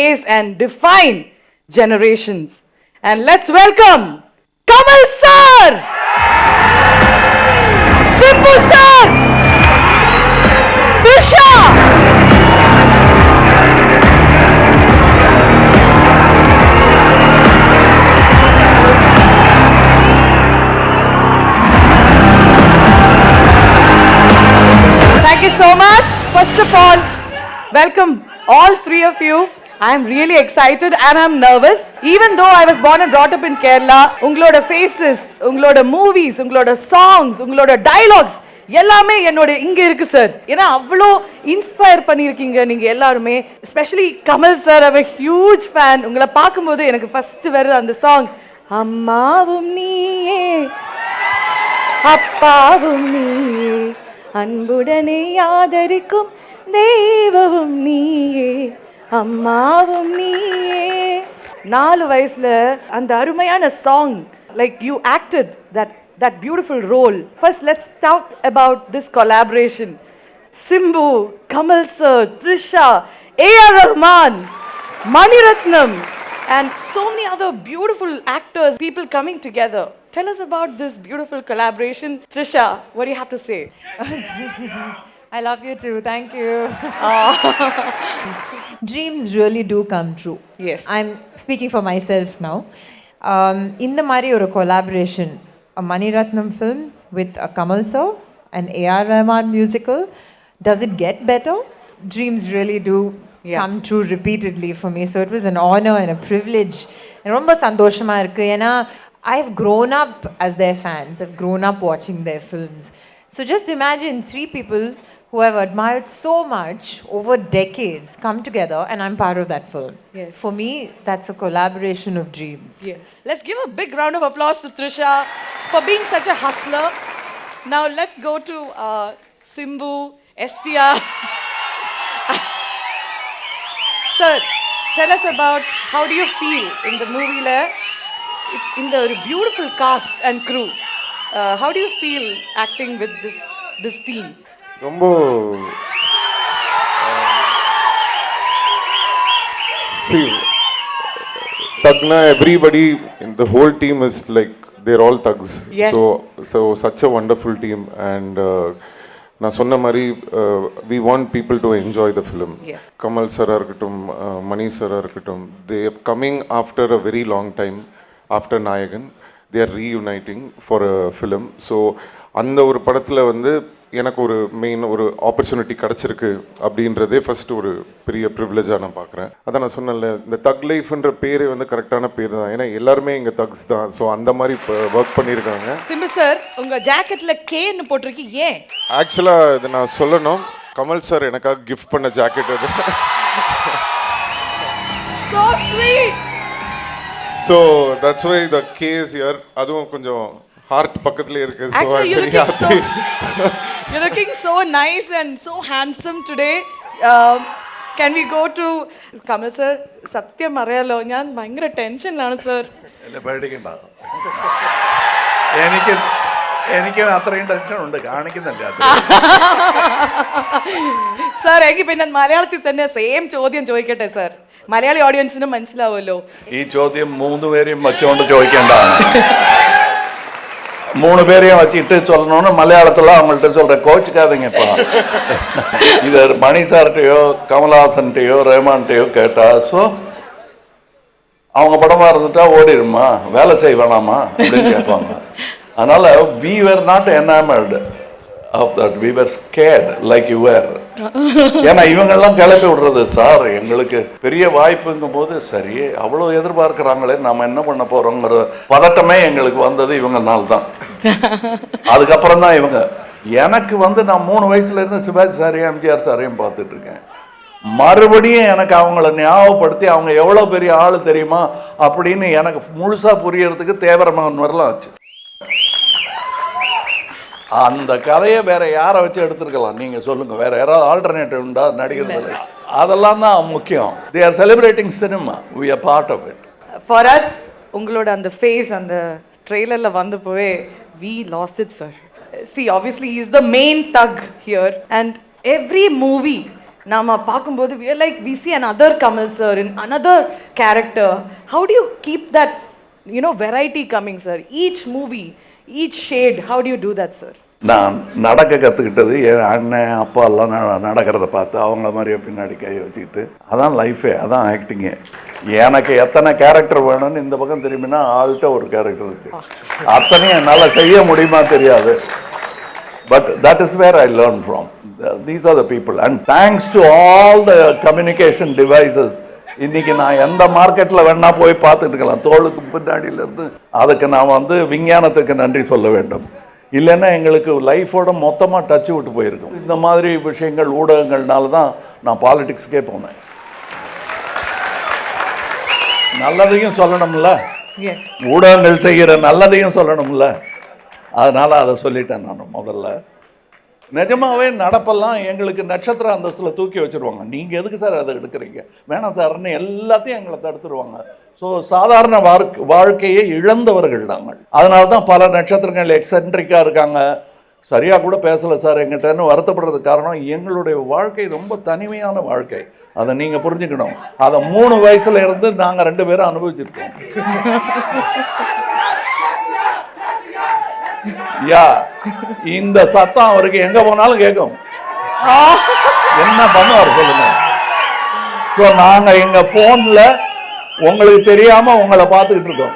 and define generations. And let's welcome Kamal sir, Simbu sir, Trisha. Thank you so much. First of all, welcome all three of you. I am really excited and I am nervous. Even though I was born and brought up in Kerala, ungaloda faces, ungaloda movies, ungaloda songs, ungaloda dialogues, எல்லாமே என்னோட இங்க இருக்கு sir. ஏன்னா அவ்வளோ inspire பண்ணியிருக்கீங்க நீங்க எல்லாருமே. Especially Kamal sir, I am huge fan. உங்களை பார்க்கும்போது எனக்கு ஃபர்ஸ்ட் வருது அந்த சாங், அம்மாவும் நீயே அப்பாவும் நீயே அன்புடனே ஆதரிக்கும் தெய்வமும் நீயே அம்மாவும் நீயே. 4 வயசுல அந்த அருமையான song, like you acted that beautiful role. First, let's talk about this collaboration. Simbu, Kamal sir, Trisha, A.R. Rahman, Mani Ratnam, and so many other beautiful actors, people coming together. Tell us about this beautiful collaboration. Trisha, what do you have to say? I love you too. Thank you. Dreams really do come true. Yes. I'm speaking for myself now. In the Mari or a collaboration, a Mani Ratnam film with a Kamal sir, an A.R. Rahman musical. Does it get better? Dreams really do come true repeatedly for me. So it was an honor and a privilege. And romba sandoshama irukku ena I've grown up as their fans. I've grown up watching their films. So just imagine 3 people who I've admired so much over decades come together and I'm part of that film. Yes. For me, that's a collaboration of dreams. Yes. Let's give a big round of applause to Trisha for being such a hustler. Now let's go to Simbu, STR. Sir, tell us about how do you feel in the movie in the beautiful cast and crew. How do you feel acting with this team? Rombo see, Tagna, everybody in the whole team is like they're all thugs. Yes. So such a wonderful team, and நான் சொன்ன மாதிரி we want people to enjoy the film. Yes. Kamal சாரா இருக்கட்டும், மணி சாரா இருக்கட்டும், they are coming after a very long time after நாயகன். they are reuniting for a film. So அந்த ஒரு படத்தில் வந்து எனக்கு ஒரு மெயின் ஒரு ஆப்பர்ச்சுனிட்டி கிடச்சிருக்கு அப்படின்றதே ஃபஸ்ட்டு ஒரு பெரிய ப்ரிவிலேஜாக நான் பார்க்குறேன். அதான் நான் சொன்னேன்ல, இந்த தக் லைஃப்ன்ற பேரே வந்து கரெக்டான பேர் தான். ஏன்னா எல்லாருமே இங்கே தக்ஸ் தான். ஸோ அந்த மாதிரி இப்போ ஒர்க் பண்ணியிருக்காங்க. சிம்பு சார், உங்கள் ஜாக்கெட்டில் கேன்னு போட்டிருக்கு, ஏன்? ஆக்சுவலாக இதை நான் சொல்லணும், கமல் சார் எனக்காக கிஃப்ட் பண்ண ஜாக்கெட் அது. So sweet. So that's why the K is here. அதுவும் கொஞ்சம் ஹார்ட் பக்கத்துலேயே இருக்கு. So actually you're looking so nice and so handsome today. Can we go to Kamal sir? സത്യം അറിയാലോ, ഞാൻ ഭയങ്കര ടെൻഷനിലാണ് സർ. എന്നെ പേടിക്കണ്ട, എനിക്ക് അത്രയും ടെൻഷൻ ഉണ്ട്, കാണിക്കുന്നില്ല സാർ. എനിക്ക് പിന്നെ മലയാളത്തിൽ തന്നെ സെയിം ചോദ്യം ചോദിക്കട്ടെ സാർ, മലയാളി ഓഡിയൻസിന് മനസ്സിലാവുമല്ലോ. ഈ ചോദ്യം 3 പേരെയും വച്ചുകൊണ്ട് ചോദിക്കേണ്ടതാണ്. 3 பேரையும் வச்சுட்டு சொல்லணும்னு மலையாளத்தில் அவங்கள்ட்ட சொல்கிறேன், கோச்சுக்காதீங்கப்பா. இது மணி சார்கிட்டையோ கமல்ஹாசன்கிட்டையோ ரஹ்மான்கிட்டையோ கேட்டா, ஸோ அவங்க படமாக இருந்துட்டா ஓடிடுமா, வேலை செய்ய வேணாமா அப்படின்னு கேட்பாங்க. அதனால் we were not enamored of that, we were scared like you were. ஏன்னா இவங்கெல்லாம் கிளப்பி விடுறது, சார் எங்களுக்கு பெரிய வாய்ப்புங்கும் போது சரி அவ்வளோ எதிர்பார்க்குறாங்களே நம்ம என்ன பண்ண போகிறோங்கிற பதட்டமே எங்களுக்கு வந்தது இவங்கனால தான். அதுக்கப்புறம் தான் இவங்க எனக்கு வந்து நான் 3 வயசுலேருந்து சிவாஜி சாரையும் எம்ஜிஆர் சாரையும் பார்த்துட்டு இருக்கேன். மறுபடியும் எனக்கு அவங்கள ஞாபகப்படுத்தி அவங்க எவ்வளோ பெரிய ஆள் தெரியுமா அப்படின்னு எனக்கு முழுசாக புரியறதுக்கு தேவரமகன் வரலாம் ஆச்சு. அந்த கதையை வேற யாரை வச்சு எடுத்துருக்கலாம், நீங்கள் சொல்லுங்கள், வேற யாராவது ஆல்டர்னேட்டிவ் உண்டா நடிக்கிறது? அதெல்லாம் தான் முக்கியம். They are celebrating cinema, we are part of it. For us உங்களோட அந்த ஃபேஸ் அந்த ட்ரெய்லரில் வந்து போய் we lost it, sir. See, obviously he is the main thug here, and every movie நாம பார்க்கும்போது we are like we see another Kamal sir in another character. How do you keep that, you know, variety coming, sir? Each movie, each shade, how do you do that, sir? நான் நடக்க கற்றுக்கிட்டது என் அண்ணன் அப்பா எல்லாம் நடக்கிறத பார்த்து அவங்கள மாதிரியே பின்னாடி கை வச்சுக்கிட்டு அதான் லைஃபே, அதான் ஆக்டிங்கே. எனக்கு எத்தனை கேரக்டர் வேணும்னு இந்த பக்கம் திரும்பினா ஆள்கிட்ட ஒரு கேரக்டர் இருக்குது. அத்தனையும் என்னால் செய்ய முடியுமா தெரியாது. But that is where I learned from. These are the people. And thanks to all the communication devices, இன்றைக்கி நான் எந்த மார்க்கெட்டில் வேணால் போய் பார்த்துட்டு இருக்கலாம். தோளுக்கு பின்னாடியிலேருந்து அதுக்கு நான் வந்து விஞ்ஞானத்துக்கு நன்றி சொல்ல வேண்டும். இல்லைன்னா எங்களுக்கு லைஃபோட மொத்தமாக டச்சு விட்டு போயிருக்கும். இந்த மாதிரி விஷயங்கள் ஊடகங்கள்னால தான் நான் பாலிடிக்ஸ்க்கே போனேன். நல்லதையும் சொல்லணும்ல, ஊடகங்கள் செய்கிற நல்லதையும் சொல்லணும்ல, அதனால் அதை சொல்லிட்டேன் நான் முதல்ல. நிஜமாகவே நடப்பெல்லாம் எங்களுக்கு நட்சத்திர அந்தஸ்தில் தூக்கி வச்சுருவாங்க. நீங்கள் எதுக்கு சார் அதை எடுக்கிறீங்க, வேணாம் சார்ன்னு எல்லாத்தையும் எங்களை தடுத்துருவாங்க. ஸோ சாதாரண வாழ்க்கையை இழந்தவர்கள் நாங்கள். அதனால தான் பல நட்சத்திரங்கள் எக்ஸென்ட்ரிக்காக இருக்காங்க, சரியாக கூட பேசலை சார் எங்கிட்டன்னு வருத்தப்படுறதுக்கு காரணம் எங்களுடைய வாழ்க்கை ரொம்ப தனிமையான வாழ்க்கை. அதை நீங்கள் புரிஞ்சுக்கணும். அதை 3 வயசுல இருந்து நாங்கள் 2 பேரும் அனுபவிச்சிருக்கோம். யா, இந்த சத்தம் அவருக்கு எங்க போனாலும் கேட்கும். என்ன பண்ணுவார் சொல்லுங்க. ஸோ நாங்க எங்க போன்ல உங்களுக்கு தெரியாம உங்களை பார்த்துக்கிட்டு இருக்கோம்.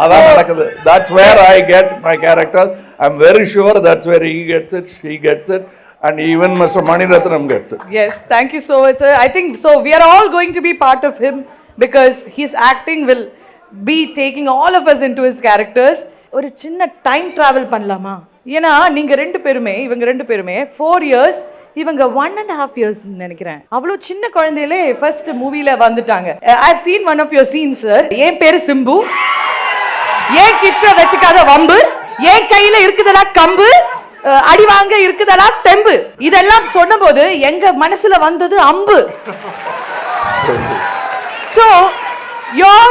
அதான் நடக்குது. That's where I get my character. I'm very sure that's where he gets it, she gets it, and even Mr. Maniratnam gets it. Yes, thank you so much, sir. I think so we are all going to be part of him because his acting will be taking all of us into his characters. ஒரு சின்ன time travel பண்ணலாமா? ஏன்னா நீங்க 2 பேருமே, இவங்க 2 பேருமே 4 years, இவங்க 1.5 years நினைக்கிறேன். அவ்வளோ சின்ன குழந்தையிலே ஃபர்ஸ்ட் மூவில வந்துட்டாங்க. I have seen one of your scenes, sir. என் பேரு சிம்பு, ஏன் கிட்ட வச்சுக்காத வம்பு, ஏன் கையில இருக்குதடா கம்பு, அடி வாங்க இருக்குதடா தெம்பு, இதெல்லாம் சொன்னபோது எங்க மனசுல வந்தது அம்பு. So your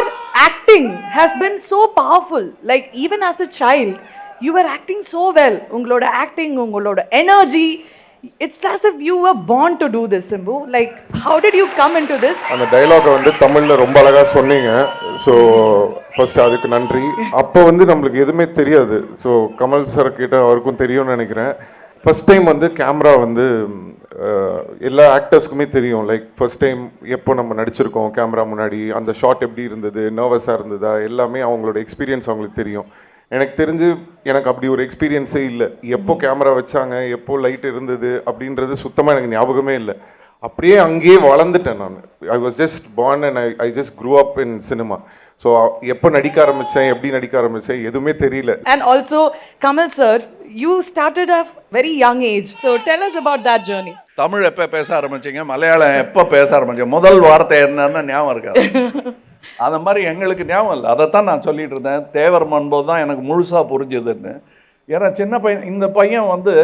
acting has been so powerful. Like even as a child you were acting so well. ungaloda acting, ungaloda energy, it's as if you were born to do this, Simbu. Like how did you come into this? அந்த டயலாக வந்து தமிழில் ரொம்ப அழகாக சொன்னீங்க. So first அதுக்கு நன்றி. அப்போ வந்து நம்மளுக்கு எதுவுமே தெரியாது. ஸோ கமல் சார் கிட்ட அவருக்கும் தெரியும்னு நினைக்கிறேன். ஃபர்ஸ்ட் டைம் வந்து கேமரா வந்து எல்லா ஆக்டர்ஸ்க்குமே தெரியும். லைக் ஃபர்ஸ்ட் டைம் எப்போ நம்ம நடிச்சிருக்கோம் கேமரா முன்னாடி, அந்த ஷாட் எப்படி இருந்தது, நர்வஸாக இருந்ததா, எல்லாமே அவங்களோட எக்ஸ்பீரியன்ஸ் அவங்களுக்கு தெரியும். எனக்கு தெரிஞ்சு எனக்கு அப்படி ஒரு எக்ஸ்பீரியன்ஸே இல்லை. எப்போ கேமரா வச்சாங்க, எப்போ லைட் இருந்தது அப்படின்றது சுத்தமாக எனக்கு ஞாபகமே இல்லை. அப்படியே அங்கேயே வளர்ந்துட்டேன் நான். I was just born and I just grew up in cinema. So எப்போ நடிக்க ஆரம்பித்தேன், எப்படி நடிக்க ஆரம்பித்தேன் எதுவுமே தெரியல. And also Kamal sir, you started at very young age, so tell us about that journey. Tamil எப்போ பேச ஆரம்பிச்சிங்க, மலையாளம் எப்போ பேச ஆரம்பிச்சிங்க, முதல் வார்த்தை என்னன்னு ஞாபகம் இருக்காது. அந்த மாதிரி எங்களுக்கு ஞாபகம் இல்லை. அதைத்தான் நான் சொல்லிட்டு இருந்தேன். தேவர் மன்போது தான் எனக்கு முழுசாக புரிஞ்சுதுன்னு. ஏன்னா சின்ன பையன், இந்த பையன் வந்து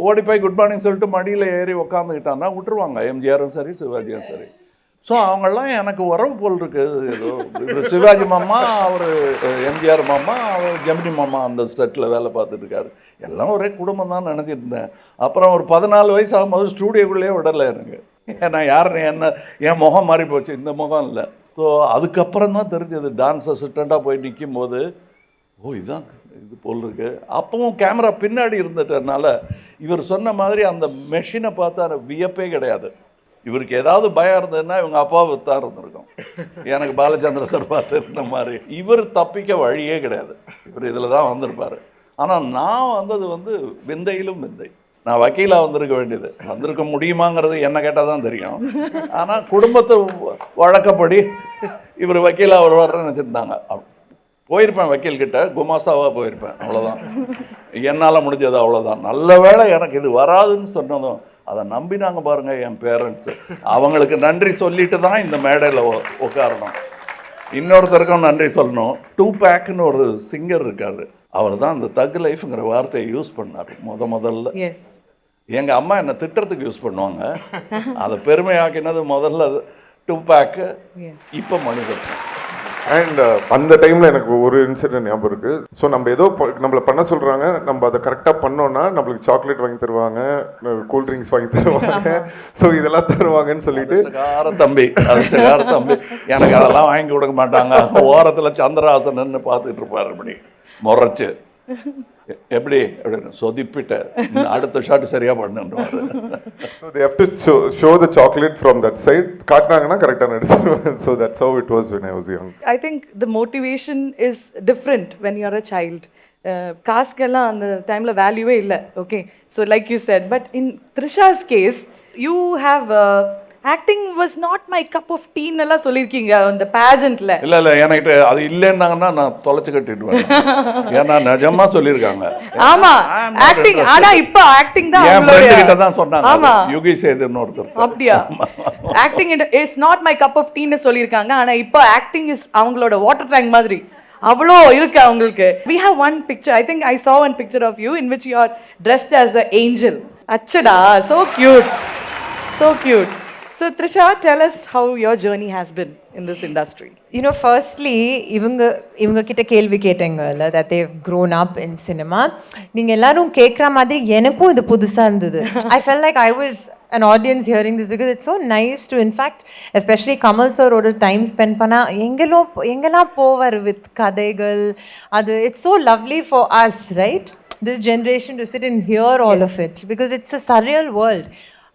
ஓடி போய் குட் மார்னிங் சொல்லிட்டு மடியில் ஏறி உக்காந்துக்கிட்டான்னா விட்டுருவாங்க, எம்ஜிஆரும் சரி சிவாஜியும் சரி. ஸோ அவங்கெல்லாம் எனக்கு உறவு போல் இருக்குது. ஏதோ சிவாஜி மாமா, அவர் எம்ஜிஆர் மாமா, அவர் ஜெமினி மாமா அந்த ஸ்டெட்டில் வேலை பார்த்துட்டு இருக்காரு. எல்லாம் ஒரே குடும்பம் தான் நினச்சிட்டு இருந்தேன். அப்புறம் ஒரு 14 வயசு ஆகும்போது ஸ்டூடியோக்குள்ளேயே விடலை எனக்கு. ஏன்னா யாருன்னு என்ன, என் முகம் மாறி போச்சு, இந்த முகம் இல்லை. ஸோ அதுக்கப்புறம் தான் தெரிஞ்சது. டான்ஸ் அசிஸ்டண்ட்டாக போய் நிற்கும் போது இதுதான் இது போல் இருக்கு. அப்பவும் கேமரா பின்னாடி இருந்துட்டதுனால இவர் சொன்ன மாதிரி அந்த மெஷினை பார்த்தா வியப்பே கிடையாது. இவருக்கு ஏதாவது பயம் இருந்ததுன்னா இவங்க அப்பாவை தான் இருந்திருக்கும். எனக்கு பாலச்சந்திர சார் பார்த்து இருந்த மாதிரி இவர் தப்பிக்க வழியே கிடையாது. இவர் இதில் தான் வந்திருப்பார். ஆனால் நான் வந்தது வந்து விந்தையிலும் விந்தை. நான் வக்கீலாக வந்திருக்க வேண்டியது. வந்திருக்க முடியுமாங்கிறது என்ன கேட்டால் தான் தெரியும். ஆனால் குடும்பத்தை வழக்கப்படி இவர் வக்கீலாக வருவார்னு நினச்சிருந்தாங்க. போயிருப்பேன் வக்கீல்கிட்ட, குமாஸ்தாவாக போயிருப்பேன், அவ்வளோதான். என்னால் முடிஞ்சது அவ்வளோதான். நல்ல வேளை எனக்கு இது வராதுன்னு சொன்னதும் அதை நம்பினாங்க பாருங்கள் என் பேரண்ட்ஸு. அவங்களுக்கு நன்றி சொல்லிட்டு தான் இந்த மேடையில் உட்காரணும். இன்னொருத்தருக்கும் நன்றி சொல்லணும். 2pac ஒரு சிங்கர் இருக்கார். அவர் தான் அந்த தக் லைஃப்ங்கிற வார்த்தையை யூஸ் பண்ணார் முதல்ல. எங்கள் அம்மா என்னை திட்டத்துக்கு யூஸ் பண்ணுவாங்க. அதை பெருமையாக்கினது முதல்ல 2pac, இப்போ மணிரத்னம். அண்ட் அந்த டைமில் எனக்கு ஒரு இன்சிடென்ட் ஞாபகம் இருக்குது. ஸோ நம்ம ஏதோ நம்மளை பண்ண சொல்கிறாங்க, நம்ம அதை கரெக்டாக பண்ணோன்னா நம்மளுக்கு சாக்லேட் வாங்கி தருவாங்க, கூல் ட்ரிங்க்ஸ் வாங்கி தருவாங்க, ஸோ இதெல்லாம் தருவாங்கன்னு சொல்லிட்டு தம்பி எனக்கு அதெல்லாம் வாங்கி கொடுக்க மாட்டாங்க. ஓரத்தில் சந்திரஹாசன் பார்த்துட்டு இருப்பார் இப்படி முறைச்சு, எப்படி அப்படின்னு சொதிப்பிட்ட அடுத்த ஷாட் சரியா பண்ணுன்றாரு. So they have to show the chocolate from that side. காட்டினாங்கன்னா கரெக்டாக நடிச்சிருவாங்க. So that's how it was when I was young. I think the motivation is different when you are a child. காசுக்கெல்லாம் அந்த டைமில் வேல்யூவே இல்லை. Okay, so like you said, but in Trisha's case you have acting was not my cup of டீன்னு எல்லாம் சொல்லியிருக்கீங்க அந்த பேஜெண்ட்ல. இல்லை எனக்கு அது இல்லைன்னாங்கன்னா நான் தொலைச்சு கட்டிடுவேன். ஏன்னா நிஜமா சொல்லியிருக்காங்க. ஆமா, ஆக்டிங். ஆனா இப்போ ஆக்டிங் தான் என் ஃப்ரெண்ட் கிட்ட தான் சொன்னாங்க. ஆமா, யுகி சேதுன்னு ஒருத்தர். அப்படியா? Acting is not my cup of டீன்னு சொல்லியிருக்காங்க. ஆனா இப்போ ஆக்டிங் இஸ் அவங்களோட வாட்டர் டேங்க் மாதிரி. அவ்வளோ இருக்கு அவங்களுக்கு. We have one picture. I think I saw one picture of you in which you are dressed as an angel. அச்சடா, so cute, so cute. So Trisha, tell us how your journey has been in this industry. You know, firstly, இவங்க கிட்ட கேள்வி கேட்டேங்கல்ல, that they've grown up in cinema. நீங்க எல்லாரும் கேட்குற மாதிரி எனக்கும் இது புதுசா இருந்தது. I felt like I was an audience hearing this because it's so nice to, in fact, especially Kamal sir ஓட டைம் ஸ்பெண்ட் பண்ணா எங்கெல்லாம் போவார் with கதைகள். அது it's so lovely for us, right? This generation to sit and hear all of it because it's a surreal world.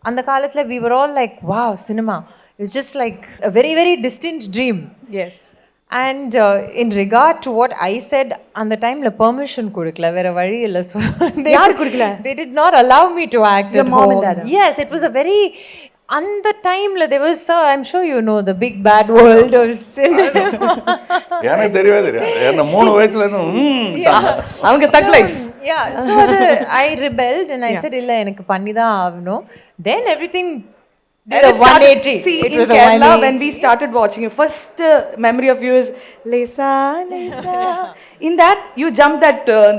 அந்த காலத்தில் we were all like, wow, cinema. It's just like a very, very distant dream. Yes. And in regard to what I said, அந்த டைமில் permission கொடுக்கல, வேற வழி இல்லை. So யார் கொடுக்கல? They did not allow me to act Your at mom home. and dad? Yes, it was a very... அந்த டைம்ல there was, I'm sure you know, the big bad world of cinema. எனக்கு தெரியவே தெரியாது. என்ன 3 வயசுல இருந்து அவங்க தக் life. Yeah, so I rebelled and I said இல்ல எனக்கு பண்ணி தான் ஆகணும். Then everything did a 180. See, it in was Kerala, a 180. when we started watching, your first memory of you is Lesa, Lesa. In that, you jump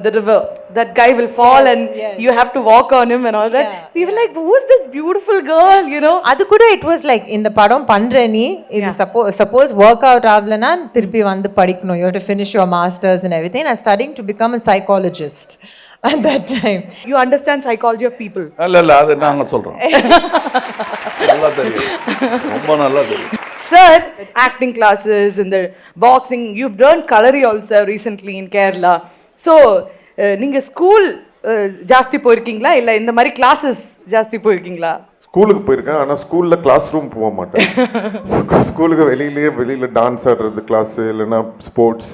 the river. That guy will fall and you have to walk on him and all that. We were like, who's this beautiful girl, you know? அது கூட it was like இந்த படம் பண்ற நீ இது suppose work out ஆகலனா திருப்பி வந்து படிக்கணும். You have to finish your masters and everything. I'm studying to become a psychologist at that time. You understand psychology of people. இல்ல அது நாங்க சொல்றோம். நல்லா தெரியும், ரொம்ப நல்லா தெரியும். Sir, acting classes in the boxing, you've learned Kalari also recently in Kerala. So, நீங்க ஸ்கூல் ஜாஸ்தி போயிருக்கீங்களா இல்லை இந்த மாதிரி கிளாஸஸ் ஜாஸ்தி போயிருக்கீங்களா? ஸ்கூலுக்கு போயிருக்கேன், ஆனால் ஸ்கூலில் கிளாஸ் ரூம் போக மாட்டேன். ஸ்கூலுக்கு வெளியில் டான்ஸ் ஆடுறது கிளாஸ் இல்லைன்னா ஸ்போர்ட்ஸ்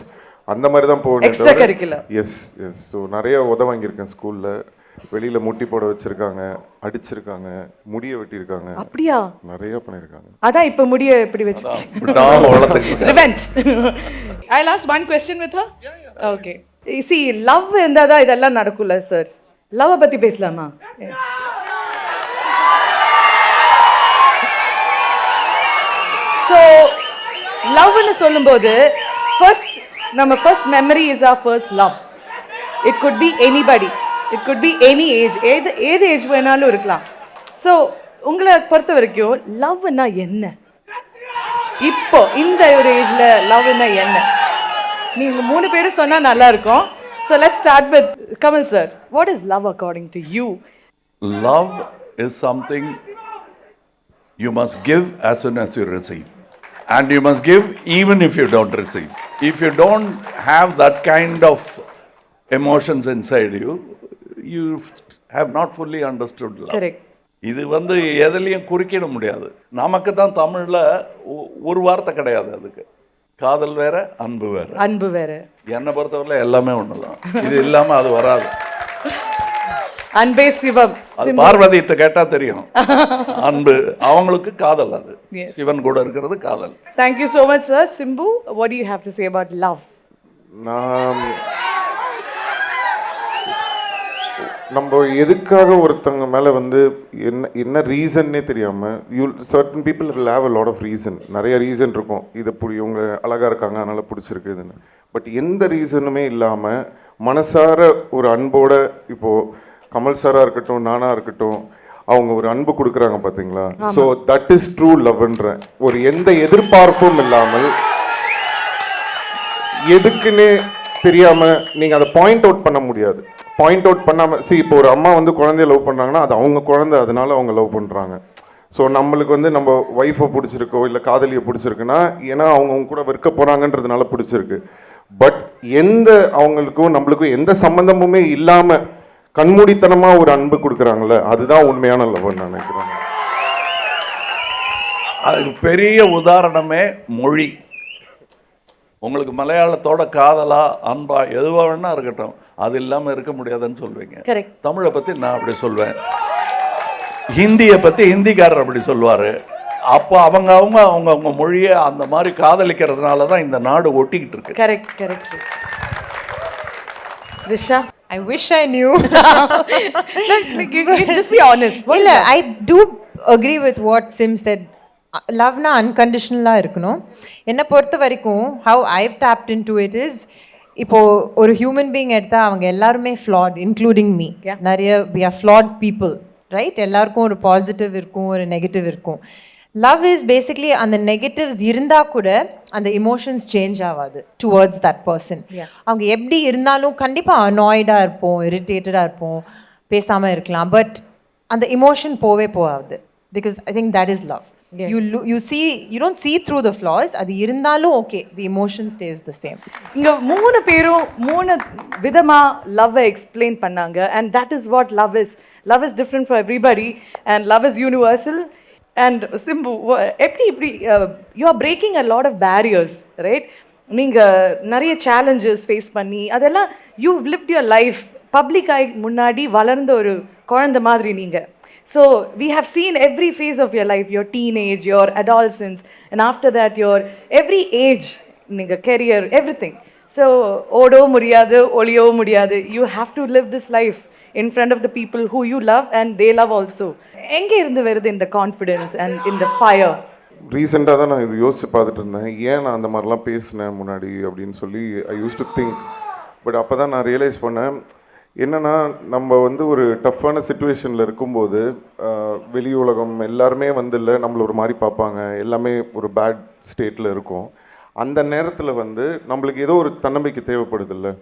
அந்த மாதிரி தான் போவேன். Extra curricular. எஸ். ஸோ நிறைய வாங்கியிருக்கேன் ஸ்கூலில். வெளியில் முட்டி போட வச்சிருக்காங்க, அடிச்சிருக்காங்க, முடிய வெட்டியிருக்காங்க. அப்படியா? நிறைய பண்ணியிருக்காங்க. அதான் இப்போ முடிய எப்படி வச்சிருக்கீங்க? Revenge. I'll ask one question with her. Okay. See, love இருந்தால் தான் இதெல்லாம் நடக்கும்ல சார். லவ்வை பற்றி பேசலாமா? ஸோ லவ்னு சொல்லும்போது நம்ம first memory is our first love. It could be anybody. It could be any age. ஏது ஏஜ் வேணாலும் இருக்கலாம். ஸோ உங்களை பொறுத்த வரைக்கும் லவ்னா என்ன? இப்போ இந்த ஒரு ஏஜ்ல லவ்னா என்ன? நீங்க 3 பேரும் சொன்னா நல்லா இருக்கும். So let's start with Kamal sir. What is love according to you? Love is something you must give as soon as you receive. And you must give even if you don't receive. If you don't have that kind of emotions inside you, you have not fully understood love. Correct. இது எதிலையும் குறிக்கிட முடியாது. நமக்கு தான் தமிழில் ஒரு வார்த்தை கிடையாது அதுக்கு. காதல் வேற, அன்பு வேற. அன்பு வேற. என்னை பொறுத்தவரையில் எல்லாமே ஒன்று தான். இது இல்லாமல் அது வராது. அன்பே சிவம். பார்வதியத்தை கேட்டா தெரியும். அன்பு அவங்களுக்கு காதல், அது சிவன் கூட இருக்கிறது காதல். Thank you so much sir. Simbu, what do you have to say about love? நம்ம எதுக்காக ஒருத்தங்க மேலே என்ன ரீசன்னே தெரியாமல் certain people will have a lot of reason. நிறைய ரீசன் இருக்கும். இதை இவங்க அழகாக இருக்காங்க அதனால பிடிச்சிருக்கு இதுன்னு. பட் எந்த ரீசனுமே இல்லாமல் மனசார ஒரு அன்போட, இப்போது கமல் சாராக இருக்கட்டும், நானாக இருக்கட்டும், அவங்க ஒரு அன்பு கொடுக்குறாங்க பார்த்தீங்களா? ஸோ தட் இஸ் ட்ரூ லவ்ன்றேன். ஒரு எந்த எதிர்பார்ப்பும் இல்லாமல் எதுக்குன்னு தெரியாமல் நீங்கள் அதை பாயிண்ட் அவுட் பண்ண முடியாது. பாயிண்ட் அவுட் பண்ணாமல் இப்போ ஒரு அம்மா வந்து குழந்தைய லவ் பண்ணுறாங்கன்னா அது அவங்க குழந்தை, அதனால அவங்க லவ் பண்ணுறாங்க. ஸோ நம்மளுக்கு வந்து நம்ம ஒய்ஃபை பிடிச்சிருக்கோ இல்லை காதலியை பிடிச்சிருக்குன்னா ஏன்னா அவங்க கூட வெறுக்க போகிறாங்கன்றதுனால பிடிச்சிருக்கு. பட் எந்த அவங்களுக்கும் நம்மளுக்கும் எந்த சம்மந்தமுமே இல்லாமல் கண்மூடித்தனமாக ஒரு அன்பு கொடுக்குறாங்களே, அதுதான் உண்மையான லவ்னு நான் நினைக்கிறேன். அதுக்கு பெரிய உதாரணமே மொழி. உங்களுக்கு மலையாளத்தோட காதலா அன்பா எதுவாக வேணா இருக்கட்டும், அது இல்லாமல் இருக்க முடியாதுன்னு சொல்வீங்க. தமிழை பற்றி நான் அப்படி சொல்வேன், ஹிந்தியை பற்றி ஹிந்திக்காரர் அப்படி சொல்லுவார். அப்போ அவங்க அவங்க அவங்க அவங்க மொழியை அந்த மாதிரி காதலிக்கிறதுனால தான் இந்த நாடு ஒட்டிக்கிட்டு இருக்கு. Correct correct. Trisha, I wish I knew. you can just be honest. இல்ல, I do agree with what Sim said. லவ்னா அன்கண்டிஷனலாக இருக்கணும். என்னை பொறுத்த வரைக்கும் how I've tapped into it is, இப்போது ஒரு ஹியூமன் பீயிங் எடுத்தால் அவங்க எல்லாருமே ஃப்ளாட், இன்க்ளூடிங் மீ. நிறைய we are flawed people, right? எல்லாருக்கும் ஒரு பாசிட்டிவ் இருக்கும், ஒரு நெகட்டிவ் இருக்கும். லவ் இஸ் பேசிக்லி அந்த நெகட்டிவ்ஸ் இருந்தால் கூட அந்த இமோஷன்ஸ் சேஞ்ச் ஆகாது டுவர்ட்ஸ் தட் பர்சன். அவங்க எப்படி இருந்தாலும் கண்டிப்பாக அனாய்டாக இருப்போம், இரிட்டேட்டடாக இருப்போம், பேசாமல் இருக்கலாம், பட் அந்த இமோஷன் போவே போகாது. Because I think that is love. You don't see through the flaws. அது இருந்தாலும் okay, the emotion stays the same. இங்க மூணு பேரும் மூணு விதமா லவ் எக்ஸ்பிளைன் பண்ணாங்க, and that is what love is. Love is different for everybody and love is universal. And Simbu, எப்படி you are breaking a lot of barriers, right? நீங்க நிறைய challenges face பண்ணி அதெல்லாம் you've lived your life public eye முன்னாடி வளர்ந்த ஒரு குழந்தை மாதிரி நீங்க. So we have seen every phase of your life, your teenage, your adolescence, and after that your every age, ninga career, everything. So odo mudiyadu, oliyo mudiyadu, you have to live this life in front of the people who you love and they love also. Enge irundhu verudhu in the confidence and in the fire? ரீசெண்டாக தான் நான் இது யோசிச்சு பார்த்துட்டு இருந்தேன், ஏன் நான் அந்த மாதிரிலாம் பேசினேன் முன்னாடி அப்படின்னு சொல்லி ஐ யூஸ் டு திங்க். பட் அப்போ தான் நான் ரியலைஸ் பண்ணேன், என்னென்னா நம்ம வந்து ஒரு டஃப்பான சுச்சுவேஷனில் இருக்கும்போது வெளி உலகம் எல்லாருமே வந்து இல்லை நம்மளை ஒரு மாதிரி பார்ப்பாங்க, எல்லாமே ஒரு பேட் ஸ்டேட்டில் இருக்கும். அந்த நேரத்தில் வந்து நம்மளுக்கு ஏதோ ஒரு தன்னம்பிக்கை தேவைப்படுதில்ல,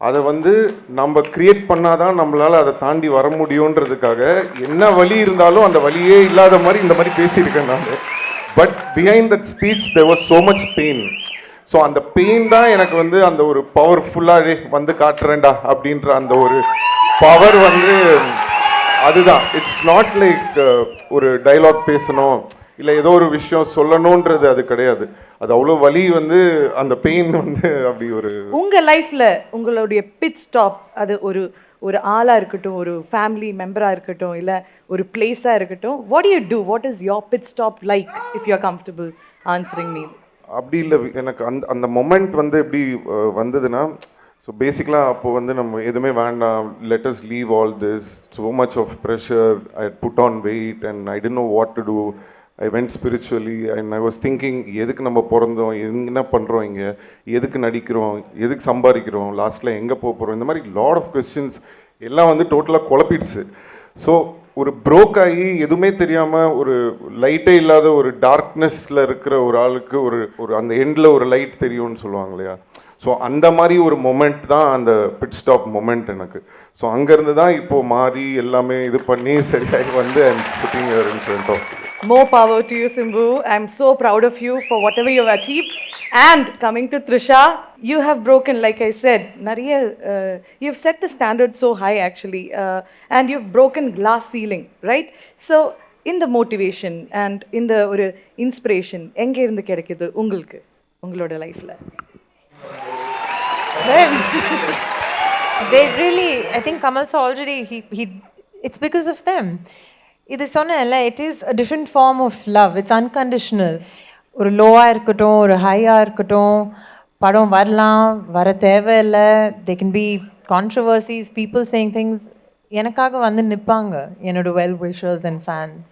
அதை வந்து நம்ம க்ரியேட் பண்ணாதான் நம்மளால் அதை தாண்டி வர முடியுன்றதுக்காக என்ன வழி இருந்தாலும் அந்த வழியே இல்லாத மாதிரி இந்த மாதிரி பேசியிருக்கேன் நான். But behind that speech there was so much pain. So அந்த பெயின் தான் எனக்கு வந்து அந்த ஒரு பவர்ஃபுல்லாக வந்து காட்டுறேன்டா அப்படின்ற அந்த ஒரு பவர் வந்து அதுதான். இட்ஸ் நாட் லைக் ஒரு டைலாக் பேசணும் இல்லை ஏதோ ஒரு விஷயம் சொல்லணுன்றது அது கிடையாது. அது அவ்வளோ வலி வந்து அந்த பெயின் வந்து அப்படி ஒரு உங்கள் லைஃப்பில் உங்களுடைய பிட் ஸ்டாப், அது ஒரு ஆளாக இருக்கட்டும், ஒரு ஃபேமிலி மெம்பராக இருக்கட்டும், இல்லை ஒரு பிளேஸாக இருக்கட்டும், what do you do? What is your pit stop like if you are comfortable answering me? அப்படி இல்லை, எனக்கு அந்த மொமெண்ட் வந்து எப்படி வந்ததுன்னா, ஸோ பேசிக்கலாக அப்போது வந்து நம்ம எதுவுமே வேண்டாம், let us leave all this, so much of pressure, I put on weight and I don't know what to do. I went spiritually and I was thinking, எதுக்கு நம்ம பிறந்தோம், என்ன பண்ணுறோம் இங்கே, எதுக்கு நடிக்கிறோம், எதுக்கு சம்பாதிக்கிறோம், லாஸ்ட்டில் எங்கே போக போகிறோம், இந்த மாதிரி லாட் ஆஃப் கொஸ்டின்ஸ் எல்லாம் வந்து டோட்டலாக குழப்பிடுச்சு. ஸோ ஒரு ப்ரோக் ஆகி எதுவுமே தெரியாமல் ஒரு லைட்டே இல்லாத ஒரு டார்க்னஸில் இருக்கிற ஒரு ஆளுக்கு ஒரு அந்த எண்டில் ஒரு லைட் தெரியும்னு சொல்லுவாங்க இல்லையா, ஸோ அந்த மாதிரி ஒரு மொமெண்ட் தான் அந்த பிட் ஸ்டாப் மொமெண்ட் எனக்கு. ஸோ அங்கேருந்து தான் இப்போது மாறி எல்லாமே இது பண்ணி சரியாகி வந்து I am sitting here in front of. More power to you, Simbu. I'm so proud of you for whatever you've achieved. And coming to Trisha, you have broken, like I said, you've set the standard so high actually, and you've broken glass ceiling, right? So in the motivation and in the inspiration, எங்கே இருந்து கிடைக்குது உங்களுக்கு உங்களோட லைஃப்ல? They really, I think Kamalhassan already, it's because of them. இது சொன்னேன்ல, it is a different form of love. It's unconditional. ஒரு லோவாக இருக்கட்டும், ஒரு ஹையாக இருக்கட்டும், படம் வரலாம், வர தேவையில்லை. They can be controversies, people saying things. எனக்காக வந்து நிற்பாங்க என்னோட well wishers and fans.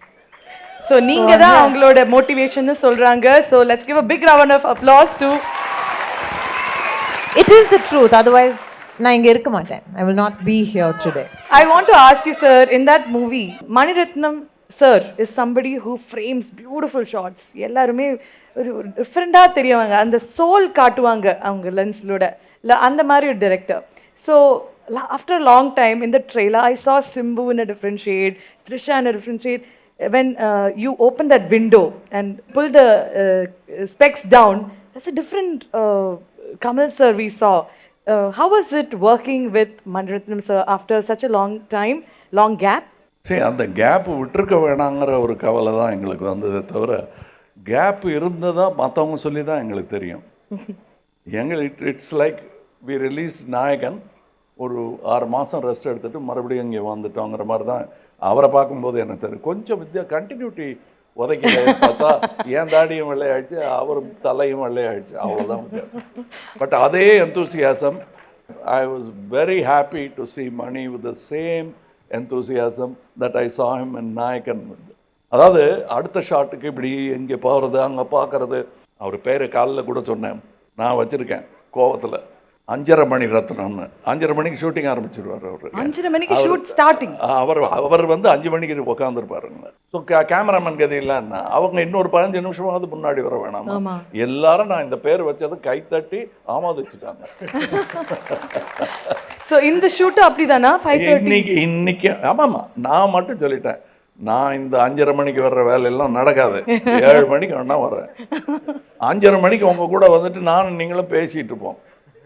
So நீங்கள் தான் அவங்களோட மோட்டிவேஷன்னு சொல்கிறாங்க. So let's give a big round of applause to. It is the truth. Otherwise நான் இங்கே இருக்க மாட்டேன். I will not be here today. I want to ask you, sir, in that movie, Mani Ratnam sir is somebody who frames beautiful shots. எல்லாருமே ஒரு டிஃப்ரெண்டாக தெரியவாங்க, அந்த soul காட்டுவாங்க அவங்க லென்ஸ்லோட, இல்லை அந்த மாதிரி ஒரு director. So after a long time in the trailer I saw Simbu in a different shade, Trisha in a different shade. When you open that window and pull the specs down, that's a different Kamal sir we saw. How was it working with Maniratnam sir after such a long time, long gap? சரி, அந்த gap விட்டுருக்க வேணாங்கிற ஒரு கவலை தான் எங்களுக்கு வந்ததே தவிர, gap இருந்ததாக மற்றவங்க சொல்லி தான் எங்களுக்கு தெரியும். இட்ஸ் லைக் வி ரிலீஸ் நாயகன், ஒரு 6 மாதம் ரெஸ்ட் எடுத்துகிட்டு மறுபடியும் இங்கே வந்துட்டோங்கிற மாதிரி தான் அவரை பார்க்கும்போது எனக்கு தெரியும். கொஞ்சம் கண்டினியூட்டி உதைக்க பார்த்தா ஏன் தாடியும் வெள்ளையாயிடுச்சு, அவர் தலையும் வெள்ளையாயிடுச்சு, அவ்வளோதான். பட் அதே enthusiasm, I was very happy to see Mani with the same enthusiasm that I saw him in நாயகன். அதாவது அடுத்த ஷாட்டுக்கு இப்படி இங்கே போகிறது அங்கே பார்க்குறது. அவர் பேரை காலில் கூட சொன்னேன், நான் வச்சுருக்கேன் கோவத்தில், 5:30 மணி ரத்னம்னு. 5:30 மணிக்கு ஷூட்டிங் ஆரம்பிச்சிருவார் அவர். 5:30 மணிக்கு ஷூட் ஸ்டார்டிங். அவர் வந்து 5 மணிக்கு உட்காந்துருப்பாருங்க. ஸோ கேமராமேன் கதை இல்லைன்னா அவங்க இன்னொரு 15 நிமிஷமாவது முன்னாடி வர வேணாமா? எல்லாரும் நான் இந்த பேர் வச்சது கைத்தட்டி ஆமோதிச்சுட்டாங்க. ஸோ இந்த ஷூட்டு அப்படி தானா? 5:30 இன்னைக்கு ஆமாம்மா, நான் மட்டும் சொல்லிட்டேன், நான் இந்த 5:30 மணிக்கு வர்ற வேலையெல்லாம் நடக்காது, 7 மணிக்கு வேணா வரேன். 5:30 மணிக்கு உங்க கூட வந்துட்டு நானும் நீங்களும் பேசிகிட்டு இருப்போம்,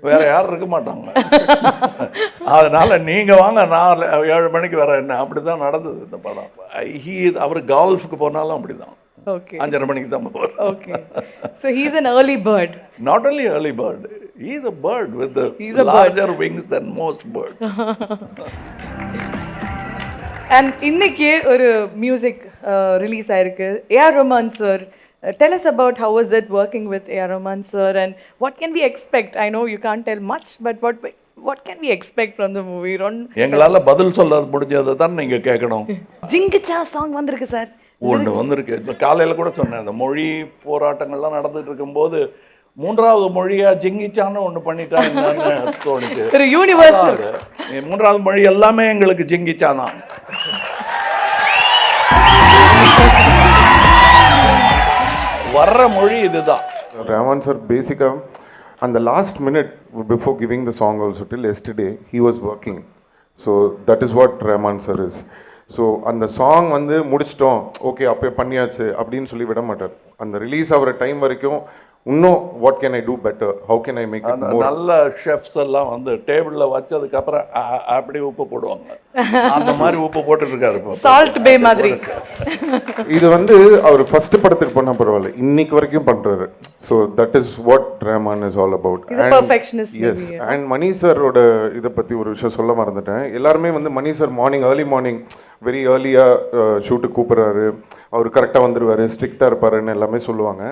வேற யாரும் இருக்க மாட்டாங்க. அதனால நீங்க வாங்க, நான் 7 மணிக்கு வரேன். என்ன அப்படி தான் நடந்தது இந்த படம். அவர் கால்ஃபுக்கு போனாலும் அப்படி தான், 5:30 மணிக்கு தான் போவார். Okay. So he's an early bird. Not only early bird, he's a bird with the larger wings than most birds. And இன்னைக்கு ஒரு மியூசிக் ரிலீஸ் ஆயிருக்கு, AR Rahman sir. Tell us about how was it working with A.R. Rahman sir, and what can we expect? I know you can't tell much, but what can we expect from the movie? எங்களால பதில் சொல்ல முடிஞ்சதை தான் நீங்க கேட்கணும். ஜிங்கிச்சா song வந்திருக்கு sir. ஒன்று வந்திருக்கு. காலையில் கூட சொன்னேன், இந்த மொழி போராட்டங்கள்லாம் நடந்துட்டு இருக்கும்போது 3வது மொழியா ஜிங்கிச்சான்னு ஒன்று பண்ணிட்டாங்கன்னு தோணுச்சு. ஒரு யூனிவர்சல் 3வது மொழி எல்லாமே எங்களுக்கு ஜிங்கிச்சா தான். வர்ற மொழி இதுதான். ரஹ்மான் சார் பேசிக்காக அந்த last minute before giving the song also till yesterday he was working. So that is what Rahman sir is. So அந்த சாங் வந்து முடிச்சிட்டோம், ஓகே அப்போ பண்ணியாச்சு அப்படின்னு சொல்லி விட மாட்டார். அந்த ரிலீஸ் ஆகிற டைம் வரைக்கும் இன்னும் what can I do better, how can I make it more. நல்ல ஷெஃப்ஸ் எல்லாம் வந்து டேபிளில் வச்சதுக்கப்புறம் அப்படி உப்பு போடுவாங்க, அந்த மாதிரி உப்பு போட்டுருக்காரு இப்போ. சால்ட் பே மாதிரி. இது வந்து அவர் ஃபர்ஸ்ட் படத்துக்கு பண்ண பரவாயில்ல, இன்னைக்கு வரைக்கும் பண்ணுறாரு. So that is what Rahman is all about. Yes. And Mani சாரோட இதை பற்றி ஒரு விஷயம் சொல்ல மறந்துட்டேன். எல்லாருமே வந்து Mani sir early morning very ஏர்லியாக ஷூட்டுக்கு கூப்பிட்றாரு, அவர் கரெக்டாக வந்துடுவார், ஸ்ட்ரிக்டாக இருப்பாருன்னு எல்லாமே சொல்லுவாங்க.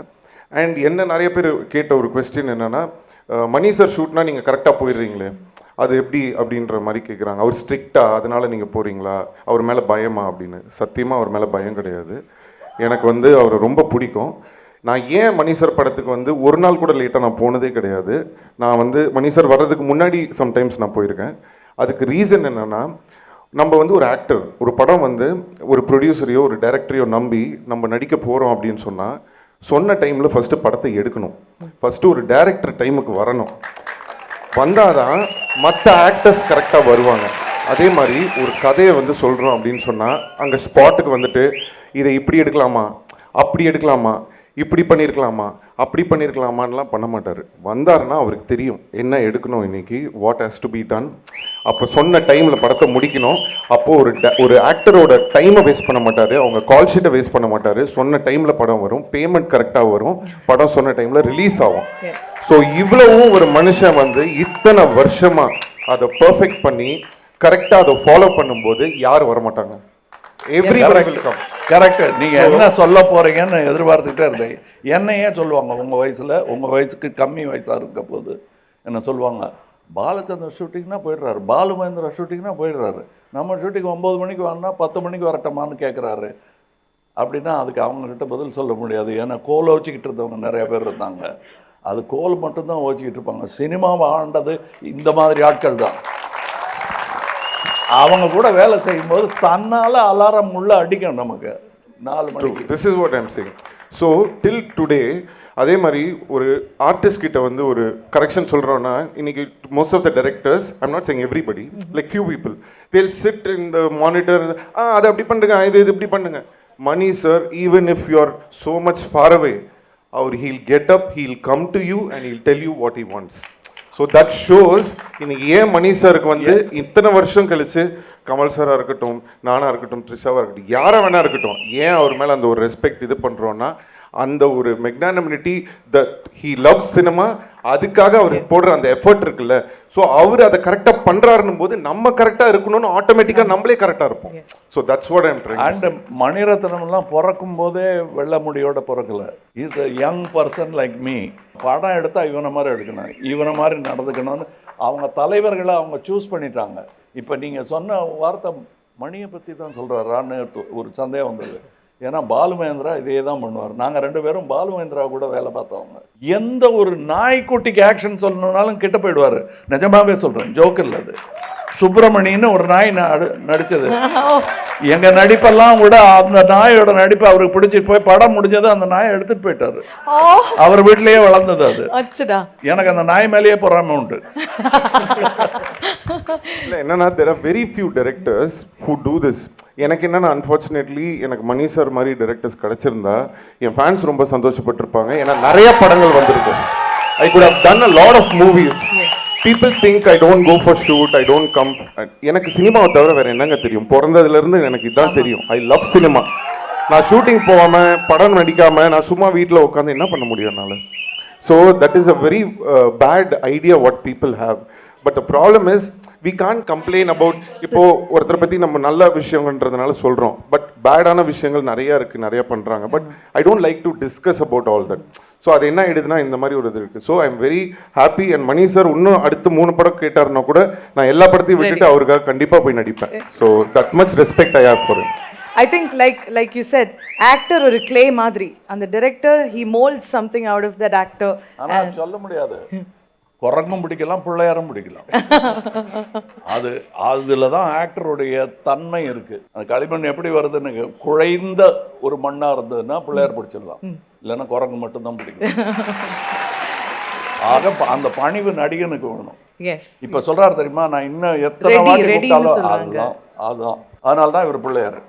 அண்ட் என்ன நிறைய பேர் கேட்ட ஒரு கொஸ்டின் என்னென்னா, மணி சார் ஷூட்னா நீங்கள் கரெக்டாக போயிடுறீங்களே, அது எப்படி அப்படின்ற மாதிரி கேட்குறாங்க. அவர் ஸ்ட்ரிக்டாக அதனால் நீங்கள் போகிறீங்களா, அவர் மேலே பயமா அப்படின்னு. சத்தியமாக அவர் மேலே பயம் கிடையாது. எனக்கு வந்து அவரை ரொம்ப பிடிக்கும். நான் ஏன் மணி சார் படத்துக்கு வந்து ஒரு நாள் கூட லேட்டாக நான் போனதே கிடையாது. நான் வந்து மணி சார் வர்றதுக்கு முன்னாடி சம்டைம்ஸ் நான் போயிருக்கேன். அதுக்கு ரீசன் என்னென்னா, நம்ம வந்து ஒரு ஆக்டர், ஒரு படம் வந்து ஒரு ப்ரொடியூசரையோ ஒரு டைரக்டரையோ நம்பி நம்ம நடிக்க போகிறோம் அப்படின்னு சொன்னால் சொன்ன டைமில் ஃபஸ்ட்டு படத்தை எடுக்கணும். ஃபஸ்ட்டு ஒரு டைரக்டர் டைமுக்கு வரணும், வந்தால் தான் மற்ற ஆக்டர்ஸ் கரெக்டாக வருவாங்க. அதே மாதிரி ஒரு கதையை வந்து சொல்கிறோம் அப்படின்னு சொன்னால் அங்கே ஸ்பாட்டுக்கு வந்துட்டு இதை இப்படி எடுக்கலாமா, அப்படி எடுக்கலாமா, இப்படி பண்ணியிருக்கலாமா, அப்படி பண்ணியிருக்கலாமான்லாம் பண்ண மாட்டார். வந்தாருன்னா அவருக்கு தெரியும் என்ன எடுக்கணும், இன்றைக்கி what has to be done. அப்போ சொன்ன டைமில் படத்தை முடிக்கணும். அப்போது ஒரு ஆக்டரோட டைமை வேஸ்ட் பண்ண மாட்டார், அவங்க கால் ஷீட்டை வேஸ்ட் பண்ண மாட்டார். சொன்ன டைமில் படம் வரும், பேமெண்ட் கரெக்டாக வரும், படம் சொன்ன டைமில் ரிலீஸ் ஆகும். ஸோ இவ்வளவும் ஒரு மனுஷன் வந்து இத்தனை வருஷமாக அதை பர்ஃபெக்ட் பண்ணி கரெக்டாக அதை ஃபாலோ பண்ணும்போது யாரும் வரமாட்டாங்க. கரெக்ட். நீங்க என்ன சொல்ல போறீங்கன்னு எதிர்பார்த்துக்கிட்டே இருந்தேன். என்னையே சொல்லுவாங்க, உங்க வயசுல உங்க வயசுக்கு கம்மி வயசா இருக்க போது என்ன சொல்லுவாங்க, பாலச்சந்தர் ஷூட்டிங்னா போயிடுறாரு, பாலு மகேந்திரா ஷூட்டிங்னா போயிடுறாரு, நம்ம ஷூட்டிங் 9 மணிக்கு வரணும்னா 10 மணிக்கு வரட்டமான்னு கேட்குறாரு. அப்படின்னா அதுக்கு அவங்கக்கிட்ட பதில் சொல்ல முடியாது. ஏன்னா கோலை வச்சுக்கிட்டு இருந்தவங்க நிறைய பேர் இருந்தாங்க. அது கோல் மட்டும்தான் வச்சுக்கிட்டு இருப்பாங்க. சினிமாவை ஆண்டது இந்த மாதிரி ஆட்கள் தான். அவங்க கூட வேலை செய்யும்போது தன்னால் அலாரம் உள்ள அடிக்கும் நமக்கு 4 மணிக்கு. This is what I'm saying. So till today அதே மாதிரி ஒரு ஆர்டிஸ்ட் கிட்ட வந்து ஒரு கரெக்ஷன் சொல்கிறோன்னா இன்னைக்கு most of the directors, I'm not saying everybody, like few people, they'll sit in the monitor, அதை அப்படி பண்ணுங்க, இது இப்படி பண்ணுங்க. Mani sir, even if you are so much far away, he'll get up, he'll come to you and he'll tell you what he wants. So that shows இன்னைக்கு ஏன் மணி சாருக்கு வந்து இத்தனை வருஷம் கழிச்சு கமல் சாராக இருக்கட்டும், நானாக இருக்கட்டும், த்ரிஷாவாக இருக்கட்டும், யாராக வேணா இருக்கட்டும், ஏன் அவர் மேலே அந்த ஒரு ரெஸ்பெக்ட் இது பண்ணுறோன்னா அந்த ஒரு மெக்னானிமிட்டி, ஹீ லவ் சினிமா, அதுக்காக அவர் போடுற அந்த எஃபர்ட் இருக்குல்ல. ஸோ அவர் அதை கரெக்டாக பண்ணுறாருன்னும் போது நம்ம கரெக்டாக இருக்கணும்னு ஆட்டோமேட்டிக்காக நம்மளே கரெக்டாக இருப்போம். So that's what I'm trying. And மணிரத்னம்லாம் பிறக்கும் போதே வெள்ளை முடியோட பிறக்கல. Is a young person like me. படம் எடுத்தால் இவனை மாதிரி எடுக்கணும், இவனை மாதிரி நடந்துக்கணும்னு அவங்க தலைவர்களை அவங்க சூஸ் பண்ணிட்டாங்க. இப்போ நீங்கள் சொன்ன வார்த்தை மணியை பற்றி தான் சொல்கிறாரான்னு ஒரு சந்தேகம் வந்தது. ஏன்னா பாலுமகேந்திரா இதே தான் பண்ணுவார். நாங்கள் 2 பேரும் பாலுமகேந்திரா கூட வேலை பார்த்தவங்க. எந்த ஒரு நாய்க்குட்டிக்கு ஆக்ஷன் சொல்லணுன்னாலும் கிட்ட போயிடுவார். நிஜமாவே சொல்கிறேன், ஜோக்கு இல்லை. அது சுப்பிரமணின்னு ஒரு நாய் நடித்தது. எங்கள் நடிப்பெல்லாம் கூட அந்த நாயோட நடிப்பை அவருக்கு பிடிச்சிட்டு போய் படம் முடிஞ்சது அந்த நாயை எடுத்துகிட்டு போயிட்டாரு. அவர் வீட்டிலேயே வளர்ந்தது அது. எனக்கு அந்த நாய் மேலேயே பொறாமை உண்டு. இல்லை என்னன்னா, there are very few directors who do this. எனக்கு என்னென்னா, அன்ஃபார்ச்சுனேட்லி எனக்கு மணி சார் மாதிரி டைரக்டர்ஸ் கிடச்சிருந்தா என் ஃபேன்ஸ் ரொம்ப சந்தோஷப்பட்டிருப்பாங்க. ஏன்னா நிறைய படங்கள் வந்திருக்கு. ஐ could have done a lot of movies. People think I don't go for shoot, I don't come. எனக்கு சினிமாவை தவிர வேறு என்னங்க தெரியும்? பிறந்ததுலேருந்து எனக்கு இதுதான் தெரியும். I love cinema. நான் ஷூட்டிங் போகாமல், படம் நடிக்காமல், நான் சும்மா வீட்டில் உட்காந்து என்ன பண்ண முடியும் என்னால்? So that is a very bad idea what people have. But the problem is we can complain about. இப்போது ஒருத்தரை பற்றி நம்ம நல்ல விஷயங்கன்றதுனால சொல்கிறோம், பட் பேடான விஷயங்கள் நிறையா இருக்குது, நிறையா பண்ணுறாங்க. But I don't like to discuss about all that. So அது என்ன ஆயிடுதுன்னா இந்த மாதிரி ஒரு இது இருக்குது. So I am very happy. And Mani sir இன்னும் அடுத்து 3 படம் கேட்டார்னா கூட நான் எல்லா படத்தையும் விட்டுட்டு அவருக்காக கண்டிப்பாக போய் நடிப்பேன். So that much respect I have for him. I think like you said, actor ஒரு clay மாதிரி. அந்த director he molds something out of that actor. ஆனால் சொல்ல முடியாது, குரங்கும் பிடிக்கலாம், பிள்ளையாரும் பிடிக்கலாம். அதில் தான் ஆக்டருடைய தன்மை இருக்குது. அந்த களிமண் எப்படி வருதுன்னு, குழைந்த ஒரு மண்ணாக இருந்ததுன்னா பிள்ளையார் பிடிச்சிடலாம், இல்லைன்னா குரங்கு மட்டும்தான் பிடிக்கும். ஆக அந்த பணிவு நடிகனுக்கு வேணும். இப்போ சொல்கிறார் தெரியுமா, நான் இன்னும் எத்தனை வாட்டி கூப்பிட்டாலும் அதுதான். அதனால தான் இவர் பிள்ளையார்.